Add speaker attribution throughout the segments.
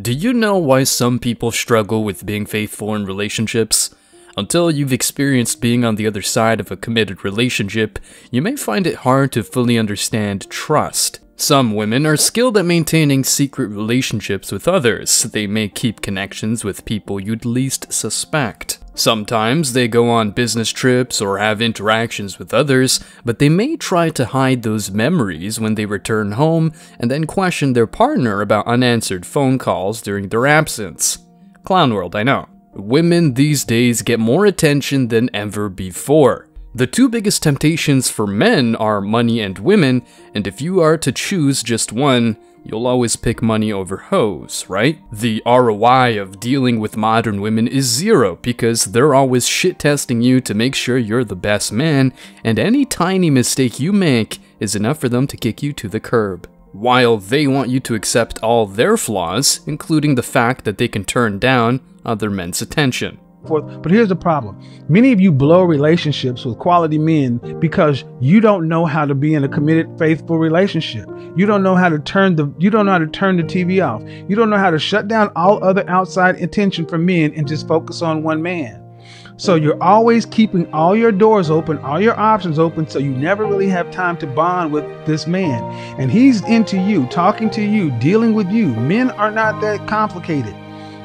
Speaker 1: Do you know why some people struggle with being faithful in relationships? Until you've experienced being on the other side of a committed relationship, you may find it hard to fully understand trust. Some women are skilled at maintaining secret relationships with others. They may keep connections with people you'd least suspect. Sometimes they go on business trips or have interactions with others, but they may try to hide those memories when they return home and then question their partner about unanswered phone calls during their absence. Clown world, I know. Women these days get more attention than ever before. The two biggest temptations for men are money and women, and if you are to choose just one, you'll always pick money over hoes, right? The ROI of dealing with modern women is zero because they're always shit-testing you to make sure you're the best man, and any tiny mistake you make is enough for them to kick you to the curb. While they want you to accept all their flaws, including the fact that they can turn down other men's attention.
Speaker 2: But here's the problem. Many of you blow relationships with quality men because you don't know how to be in a committed, faithful relationship. You don't know how to turn the TV off. You don't know how to shut down all other outside attention from men and just focus on one man. So you're always keeping all your doors open, all your options open, so you never really have time to bond with this man. And he's into you, talking to you, dealing with you. Men are not that complicated.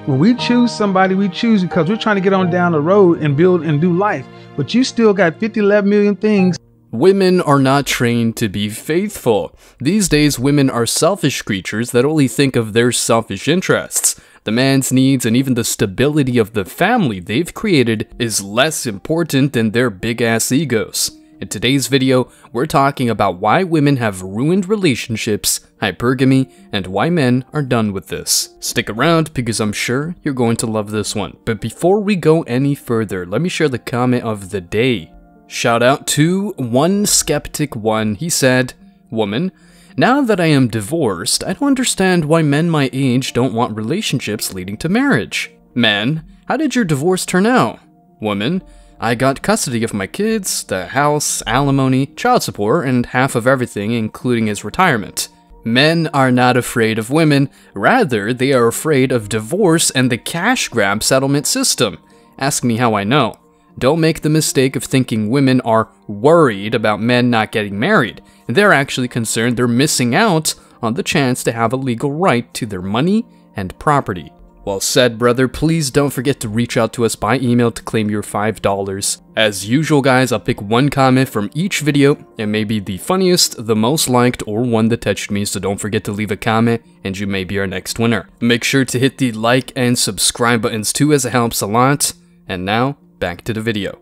Speaker 2: When we choose somebody, we choose because we're trying to get on down the road and build and do life. But you still got 11 million things.
Speaker 1: Women are not trained to be faithful. These days, women are selfish creatures that only think of their selfish interests. The man's needs and even the stability of the family they've created is less important than their big-ass egos. In today's video, we're talking about why women have ruined relationships, hypergamy, and why men are done with this. Stick around because I'm sure you're going to love this one. But before we go any further, let me share the comment of the day. Shout out to One Skeptic One. He said, "Woman, now that I am divorced, I don't understand why men my age don't want relationships leading to marriage. Man, how did your divorce turn out? Woman, I got custody of my kids, the house, alimony, child support, and half of everything, including his retirement. Men are not afraid of women, rather they are afraid of divorce and the cash grab settlement system. Ask me how I know. Don't make the mistake of thinking women are worried about men not getting married. They're actually concerned they're missing out on the chance to have a legal right to their money and property." Well said, brother. Please don't forget to reach out to us by email to claim your $5. As usual, guys, I'll pick one comment from each video. It may be the funniest, the most liked, or one that touched me, so don't forget to leave a comment, and you may be our next winner. Make sure to hit the like and subscribe buttons too, as it helps a lot. And now, back to the video.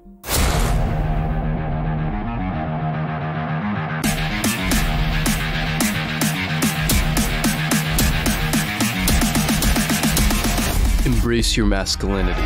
Speaker 1: Embrace your masculinity.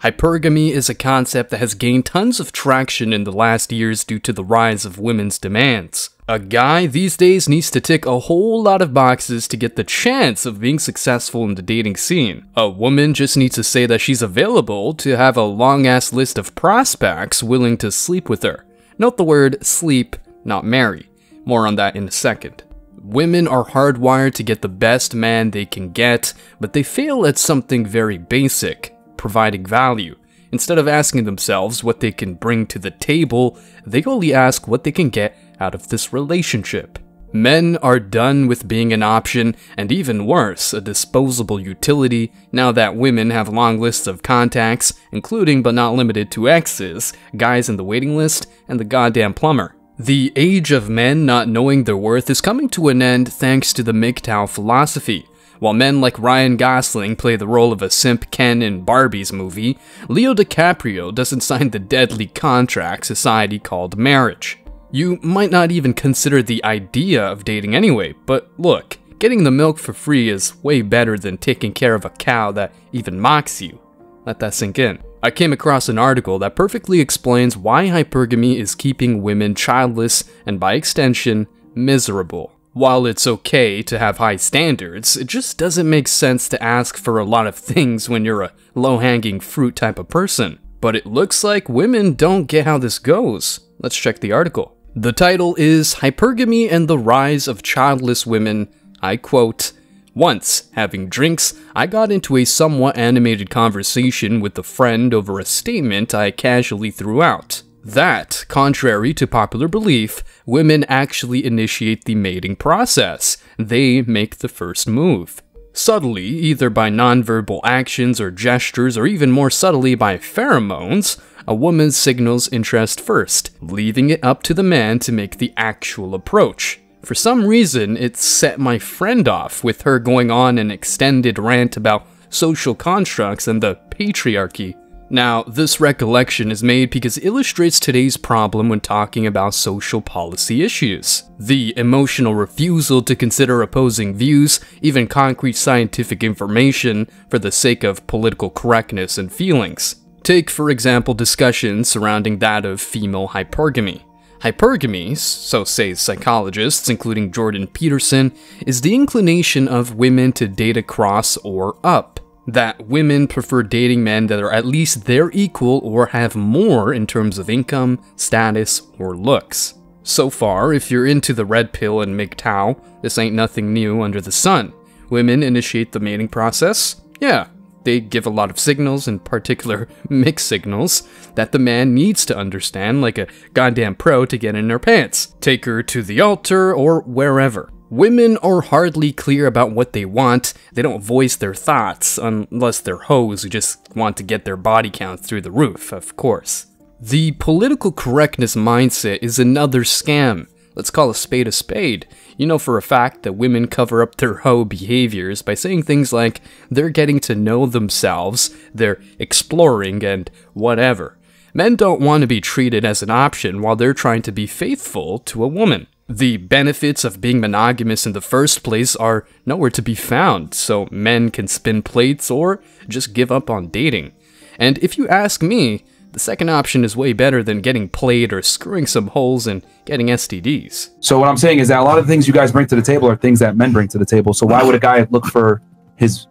Speaker 1: Hypergamy is a concept that has gained tons of traction in the last years due to the rise of women's demands. A guy these days needs to tick a whole lot of boxes to get the chance of being successful in the dating scene. A woman just needs to say that she's available to have a long-ass list of prospects willing to sleep with her. Note the word sleep, not marry. More on that in a second. Women are hardwired to get the best man they can get, but they fail at something very basic: providing value. Instead of asking themselves what they can bring to the table, they only ask what they can get out of this relationship. Men are done with being an option, and even worse, a disposable utility, now that women have long lists of contacts, including but not limited to exes, guys in the waiting list, and the goddamn plumber. The age of men not knowing their worth is coming to an end thanks to the MGTOW philosophy. While men like Ryan Gosling play the role of a simp Ken in Barbie's movie, Leo DiCaprio doesn't sign the deadly contract society called marriage. You might not even consider the idea of dating anyway, but look, getting the milk for free is way better than taking care of a cow that even mocks you. Let that sink in. I came across an article that perfectly explains why hypergamy is keeping women childless and, by extension, miserable. While it's okay to have high standards, it just doesn't make sense to ask for a lot of things when you're a low-hanging fruit type of person. But it looks like women don't get how this goes. Let's check the article. The title is Hypergamy and the Rise of Childless Women. I quote, "Once, having drinks, I got into a somewhat animated conversation with a friend over a statement I casually threw out. That, contrary to popular belief, women actually initiate the mating process. They make the first move. Subtly, either by nonverbal actions or gestures, or even more subtly by pheromones, a woman signals interest first, leaving it up to the man to make the actual approach. For some reason, it set my friend off, with her going on an extended rant about social constructs and the patriarchy. Now, this recollection is made because it illustrates today's problem when talking about social policy issues. The emotional refusal to consider opposing views, even concrete scientific information, for the sake of political correctness and feelings. Take, for example, discussions surrounding that of female hypergamy. Hypergamy, so say psychologists, including Jordan Peterson, is the inclination of women to date across or up. That women prefer dating men that are at least their equal or have more in terms of income, status, or looks. So far, if you're into the red pill and MGTOW, this ain't nothing new under the sun. Women initiate the mating process? Yeah. They give a lot of signals, in particular mixed signals, that the man needs to understand like a goddamn pro to get in their pants, take her to the altar, or wherever. Women are hardly clear about what they want. They don't voice their thoughts, unless they're hoes who just want to get their body count through the roof, of course. The political correctness mindset is another scam. Let's call a spade. You know for a fact that women cover up their hoe behaviors by saying things like they're getting to know themselves, they're exploring, and whatever. Men don't want to be treated as an option while they're trying to be faithful to a woman. The benefits of being monogamous in the first place are nowhere to be found, so men can spin plates or just give up on dating. And if you ask me, the second option is way better than getting played or screwing some holes and getting STDs.
Speaker 3: So what I'm saying is that a lot of the things you guys bring to the table are things that men bring to the table. So why would a guy look for his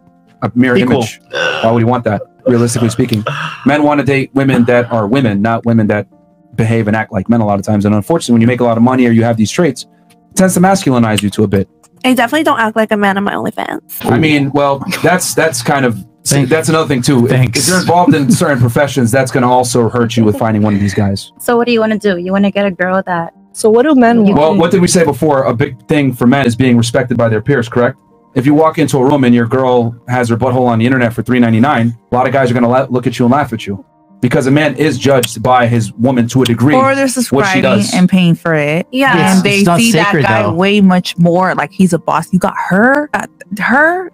Speaker 3: mirror image? Why would he want that, realistically speaking? Men want to date women that are women, not women that behave and act like men a lot of times. And unfortunately, when you make a lot of money or you have these traits, it tends to masculinize you to a bit.
Speaker 4: I definitely don't act like a man on my OnlyFans.
Speaker 3: I mean, well, that's kind of, that's another thing too. If you're involved in certain professions, that's going to also hurt you with finding one of these guys.
Speaker 5: So what do you want to do? You want to get a girl that...
Speaker 6: So what do men want?
Speaker 3: Well, what did we say before? A big thing for men is being respected by their peers, correct? If you walk into a room and your girl has her butthole on the internet for $3.99, a lot of guys are going to look at you and laugh at you. Because a man is judged by his woman to a degree.
Speaker 7: Or they're subscribing and paying for it.
Speaker 4: Yeah.
Speaker 7: And they see that guy way much more like he's a boss. You got her,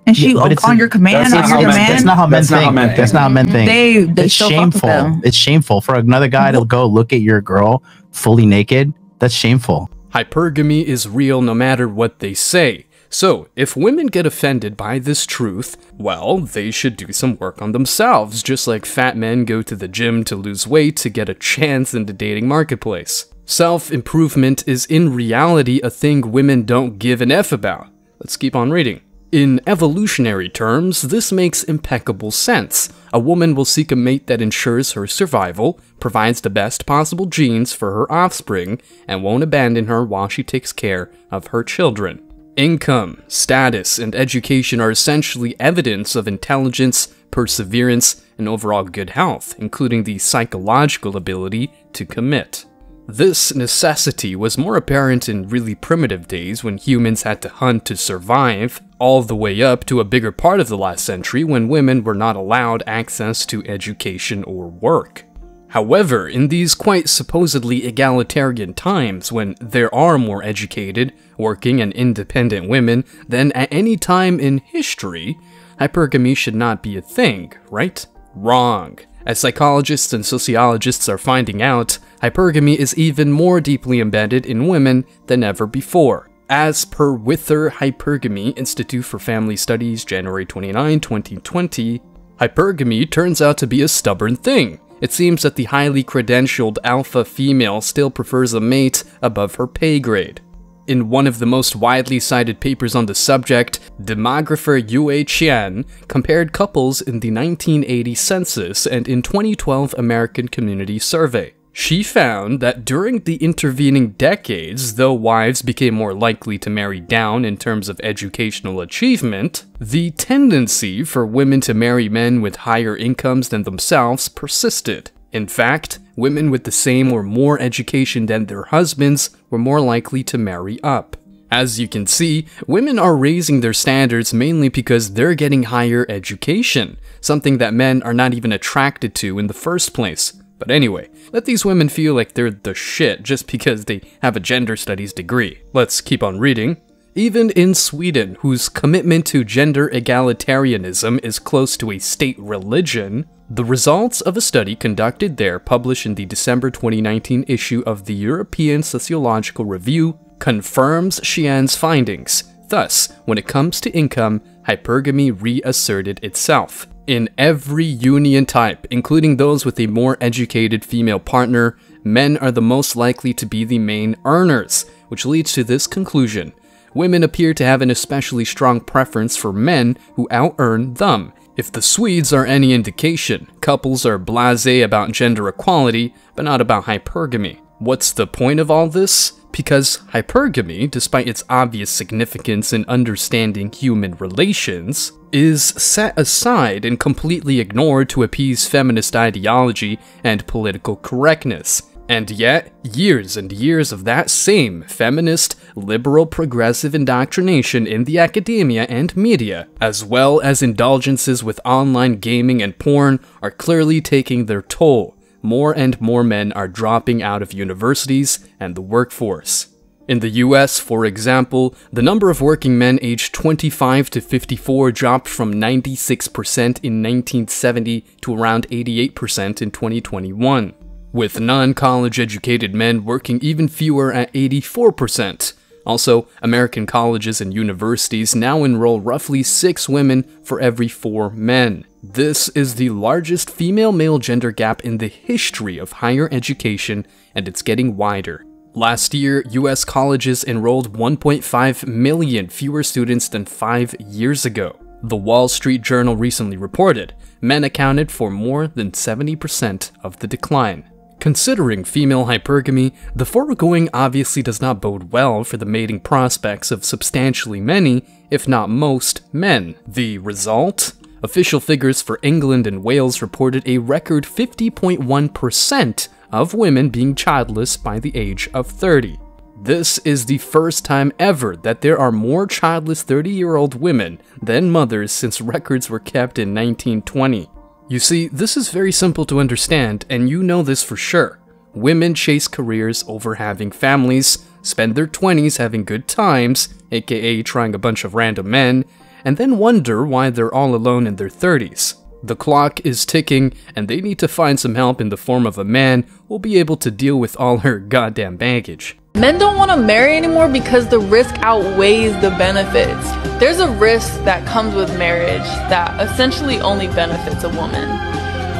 Speaker 7: and she on your command.
Speaker 8: That's not how men think. That's not how men think.
Speaker 7: It's shameful.
Speaker 8: It's shameful for another guy to go look at your girl fully naked. That's shameful.
Speaker 1: Hypergamy is real no matter what they say. So, if women get offended by this truth, well, they should do some work on themselves, just like fat men go to the gym to lose weight to get a chance in the dating marketplace. Self-improvement is in reality a thing women don't give an F about. Let's keep on reading. In evolutionary terms, this makes impeccable sense. A woman will seek a mate that ensures her survival, provides the best possible genes for her offspring, and won't abandon her while she takes care of her children. Income, status, and education are essentially evidence of intelligence, perseverance, and overall good health, including the psychological ability to commit. This necessity was more apparent in really primitive days when humans had to hunt to survive, all the way up to a bigger part of the last century when women were not allowed access to education or work. However, in these quite supposedly egalitarian times when there are more educated, working, and independent women than at any time in history, hypergamy should not be a thing, right? Wrong. As psychologists and sociologists are finding out, hypergamy is even more deeply embedded in women than ever before. As per Wither Hypergamy Institute for Family Studies, January 29, 2020, hypergamy turns out to be a stubborn thing. It seems that the highly credentialed alpha female still prefers a mate above her pay grade. In one of the most widely cited papers on the subject, demographer Yue Qian compared couples in the 1980 census and in 2012 American Community Survey. She found that during the intervening decades, though wives became more likely to marry down in terms of educational achievement, the tendency for women to marry men with higher incomes than themselves persisted. In fact, women with the same or more education than their husbands were more likely to marry up. As you can see, women are raising their standards mainly because they're getting higher education, something that men are not even attracted to in the first place. But anyway, let these women feel like they're the shit just because they have a gender studies degree. Let's keep on reading. Even in Sweden, whose commitment to gender egalitarianism is close to a state religion, the results of a study conducted there published in the December 2019 issue of the European Sociological Review confirms Sheehan's findings. Thus, when it comes to income, hypergamy reasserted itself. In every union type, including those with a more educated female partner, men are the most likely to be the main earners, which leads to this conclusion. Women appear to have an especially strong preference for men who out-earn them. If the Swedes are any indication, couples are blasé about gender equality, but not about hypergamy. What's the point of all this? Because hypergamy, despite its obvious significance in understanding human relations, is set aside and completely ignored to appease feminist ideology and political correctness. And yet, years and years of that same feminist, liberal, progressive indoctrination in the academia and media, as well as indulgences with online gaming and porn, are clearly taking their toll. More and more men are dropping out of universities and the workforce. In the US, for example, the number of working men aged 25 to 54 dropped from 96% in 1970 to around 88% in 2021, with non-college educated men working even fewer at 84%. Also, American colleges and universities now enroll roughly 6 women for every 4 men. This is the largest female-male gender gap in the history of higher education, and it's getting wider. Last year, US colleges enrolled 1.5 million fewer students than 5 years ago. The Wall Street Journal recently reported men accounted for more than 70% of the decline. Considering female hypergamy, the foregoing obviously does not bode well for the mating prospects of substantially many, if not most, men. The result? Official figures for England and Wales reported a record 50.1% of women being childless by the age of 30. This is the first time ever that there are more childless 30-year-old women than mothers since records were kept in 1920. You see, this is very simple to understand, and you know this for sure. Women chase careers over having families, spend their 20s having good times, aka trying a bunch of random men, and then wonder why they're all alone in their 30s. The clock is ticking, and they need to find some help in the form of a man who'll be able to deal with all her goddamn baggage.
Speaker 6: Men don't want to marry anymore because the risk outweighs the benefits. There's a risk that comes with marriage that essentially only benefits a woman.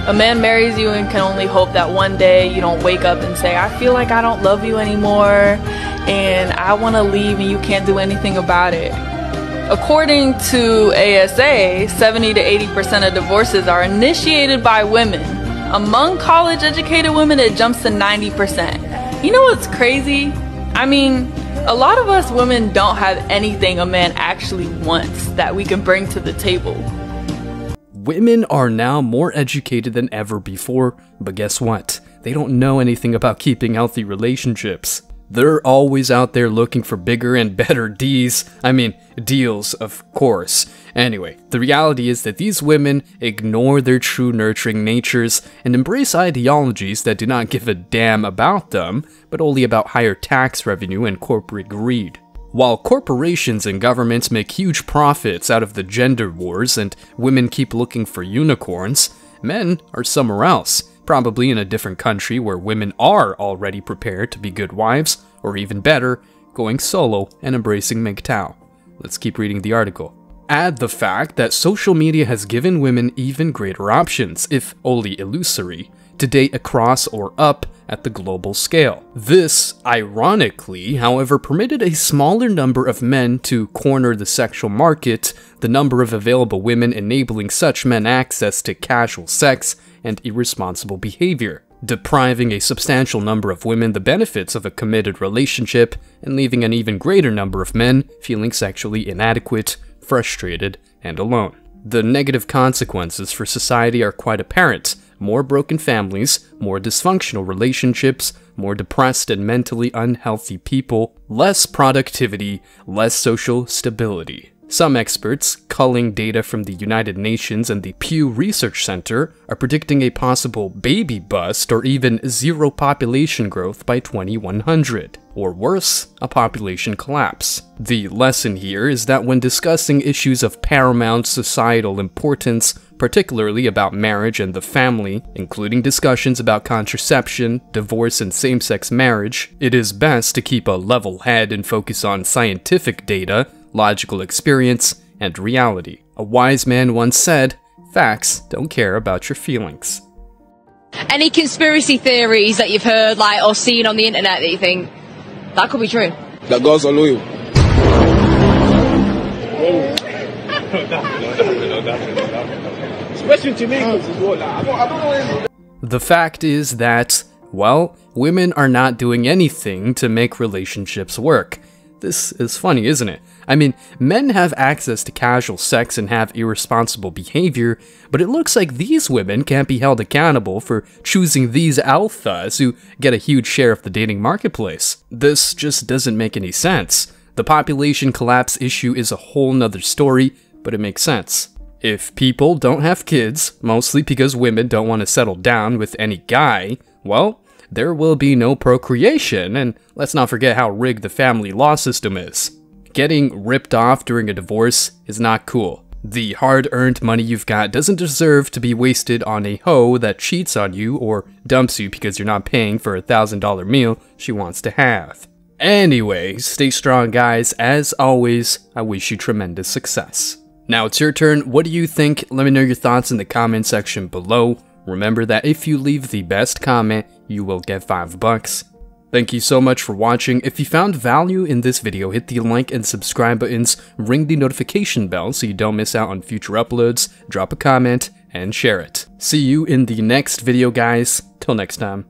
Speaker 6: A man marries you and can only hope that one day you don't wake up and say, I feel like I don't love you anymore and I want to leave and you can't do anything about it. According to ASA, 70 to 80% of divorces are initiated by women. Among college-educated women, it jumps to 90%. You know what's crazy? I mean, a lot of us women don't have anything a man actually wants that we can bring to the table.
Speaker 1: Women are now more educated than ever before, but guess what? They don't know anything about keeping healthy relationships. They're always out there looking for bigger and better deals, of course. Anyway, the reality is that these women ignore their true nurturing natures and embrace ideologies that do not give a damn about them, but only about higher tax revenue and corporate greed. While corporations and governments make huge profits out of the gender wars and women keep looking for unicorns, men are somewhere else. Probably in a different country where women are already prepared to be good wives, or even better, going solo and embracing MGTOW. Let's keep reading the article. Add the fact that social media has given women even greater options, if only illusory, to date across or up at the global scale. This, ironically, however, permitted a smaller number of men to corner the sexual market, the number of available women enabling such men access to casual sex and irresponsible behavior. depriving a substantial number of women the benefits of a committed relationship and leaving an even greater number of men feeling sexually inadequate, frustrated, and alone. The negative consequences for society are quite apparent. More broken families, more dysfunctional relationships, more depressed and mentally unhealthy people, less productivity, less social stability. Some experts, culling data from the United Nations and the Pew Research Center, are predicting a possible baby bust or even zero population growth by 2100, or worse, a population collapse. The lesson here is that when discussing issues of paramount societal importance, particularly about marriage and the family, including discussions about contraception, divorce, and same-sex marriage, it is best to keep a level head and focus on scientific data, logical experience, and reality. A wise man once said, "Facts don't care about your feelings."
Speaker 9: Any conspiracy theories that you've heard, like, or seen on the internet that you think, that could be true?
Speaker 10: That gods are loyal. Especially to me, because it's what, I don't know.
Speaker 1: The fact is that, well, women are not doing anything to make relationships work. This is funny, isn't it? I mean, men have access to casual sex and have irresponsible behavior, but it looks like these women can't be held accountable for choosing these alphas who get a huge share of the dating marketplace. This just doesn't make any sense. The population collapse issue is a whole nother story, but it makes sense. If people don't have kids, mostly because women don't want to settle down with any guy, well, there will be no procreation, and let's not forget how rigged the family law system is. Getting ripped off during a divorce is not cool. The hard-earned money you've got doesn't deserve to be wasted on a hoe that cheats on you or dumps you because you're not paying for a $1,000 meal she wants to have. Anyway, stay strong, guys. As always, I wish you tremendous success. Now it's your turn. What do you think? Let me know your thoughts in the comment section below. Remember that if you leave the best comment, you will get $5. Thank you so much for watching. If you found value in this video, hit the like and subscribe buttons, ring the notification bell so you don't miss out on future uploads, drop a comment, and share it. See you in the next video, guys. Till next time.